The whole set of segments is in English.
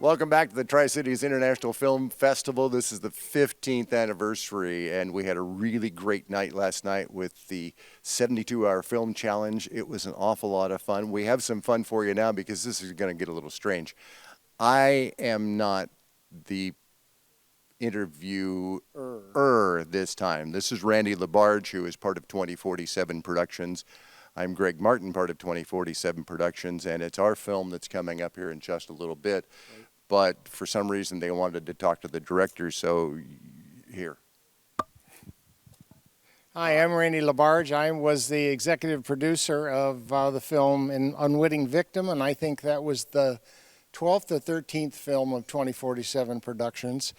Welcome back to the Tri-Cities International Film Festival. This is the 15th anniversary, and we had a really great night last night with the 72-hour film challenge. It was an awful lot of fun. We have some fun for you now because this is going to get a little strange. I am not the interviewer this time. This is Randy Labarge, who is part of 2047 Productions. I'm Greg Martin, part of 2047 Productions, and it's our film that's coming up here in just a little bit. Right. But for some reason, they wanted to talk to the director, so here. Hi, I'm Randy Labarge. I was the executive producer of the film Unwitting Victim, and I think that was the 12th or 13th film of 2047 Productions.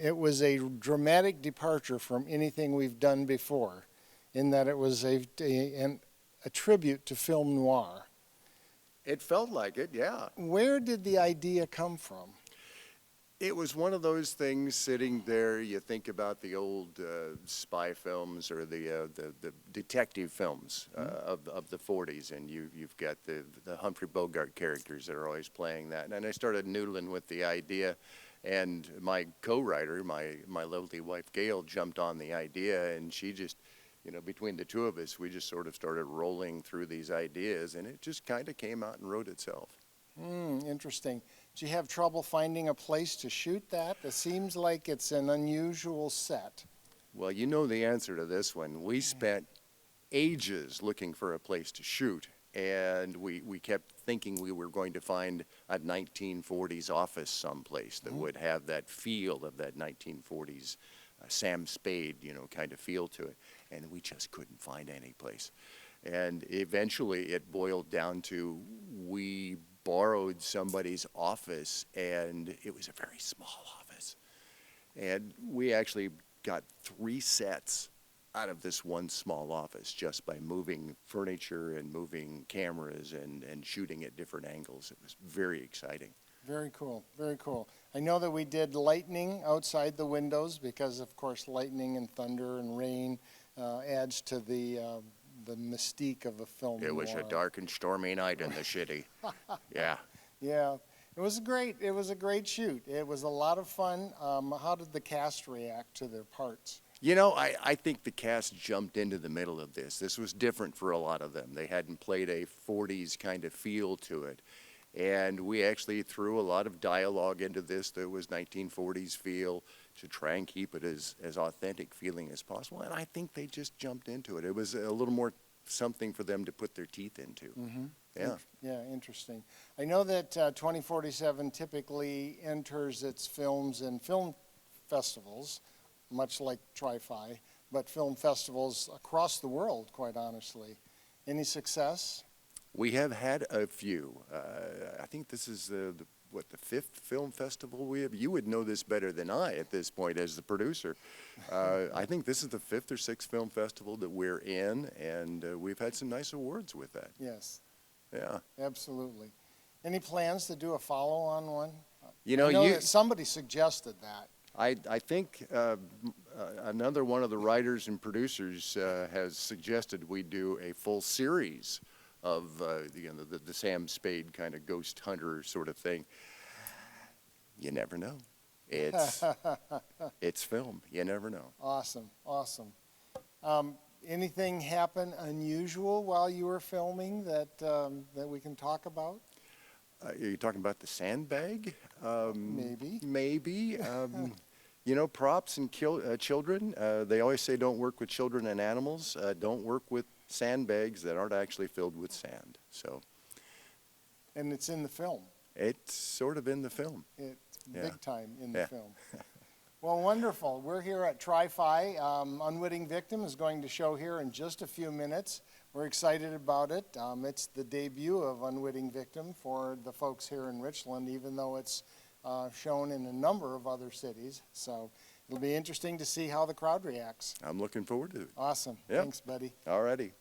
It was a dramatic departure from anything we've done before, in that it was a tribute to film noir. It felt like it, yeah. Where did the idea come from? It was one of those things sitting there, you think about the old spy films or the detective films of the 40s, and you've got the Humphrey Bogart characters that are always playing that. And I started noodling with the idea, and my co-writer, my lovely wife Gail, jumped on the idea, and she just, between the two of us, we just sort of started rolling through these ideas, and it just kind of came out and wrote itself. Interesting. Did you have trouble finding a place to shoot that? It seems like it's an unusual set. Well, you know the answer to this one. We spent ages looking for a place to shoot, and we kept thinking we were going to find a 1940s office someplace that would have that feel of that 1940s Sam Spade, kind of feel to it. And we just couldn't find any place. And eventually it boiled down to we borrowed somebody's office, and it was a very small office. And we actually got 3 sets out of this one small office just by moving furniture and moving cameras and shooting at different angles. It was very exciting. Very cool, very cool. I know that we did lightning outside the windows because, of course, lightning and thunder and rain adds to the mystique of a film. It was a dark and stormy night in the city. Yeah. Yeah. It was great. It was a great shoot. It was a lot of fun. How did the cast react to their parts? I think the cast jumped into the middle of this. This was different for a lot of them. They hadn't played a 40s kind of feel to it. And we actually threw a lot of dialogue into this that was 1940s feel to try and keep it as authentic feeling as possible. And I think they just jumped into it. It was a little more something for them to put their teeth into. Mm-hmm. Yeah. Yeah, interesting. I know that 2047 typically enters its films in film festivals, much like TRIFI, but film festivals across the world, quite honestly. Any success? We have had a few. I think this is the 5th film festival we have. You would know this better than I at this point as the producer. I think this is the 5th or 6th film festival that we're in, and we've had some nice awards with that. Yes. Yeah. Absolutely. Any plans to do a follow-on one? I know that somebody suggested that. I think another one of the writers and producers has suggested we do a full series of the Sam Spade kind of ghost hunter sort of thing. You never know. It's film. You never know. Awesome, awesome. Anything happen unusual while you were filming that we can talk about? Are you talking about the sandbag? Maybe. Maybe. Props and children. They always say don't work with children and animals. Don't work with sandbags that aren't actually filled with sand. So. And it's in the film. It's sort of in the film. It's big time in the film. Well, wonderful. We're here at TRIFI. Unwitting Victim is going to show here in just a few minutes. We're excited about it. It's the debut of Unwitting Victim for the folks here in Richland, even though it's shown in a number of other cities. So it'll be interesting to see how the crowd reacts. I'm looking forward to it. Awesome. Yep. Thanks, buddy. All righty.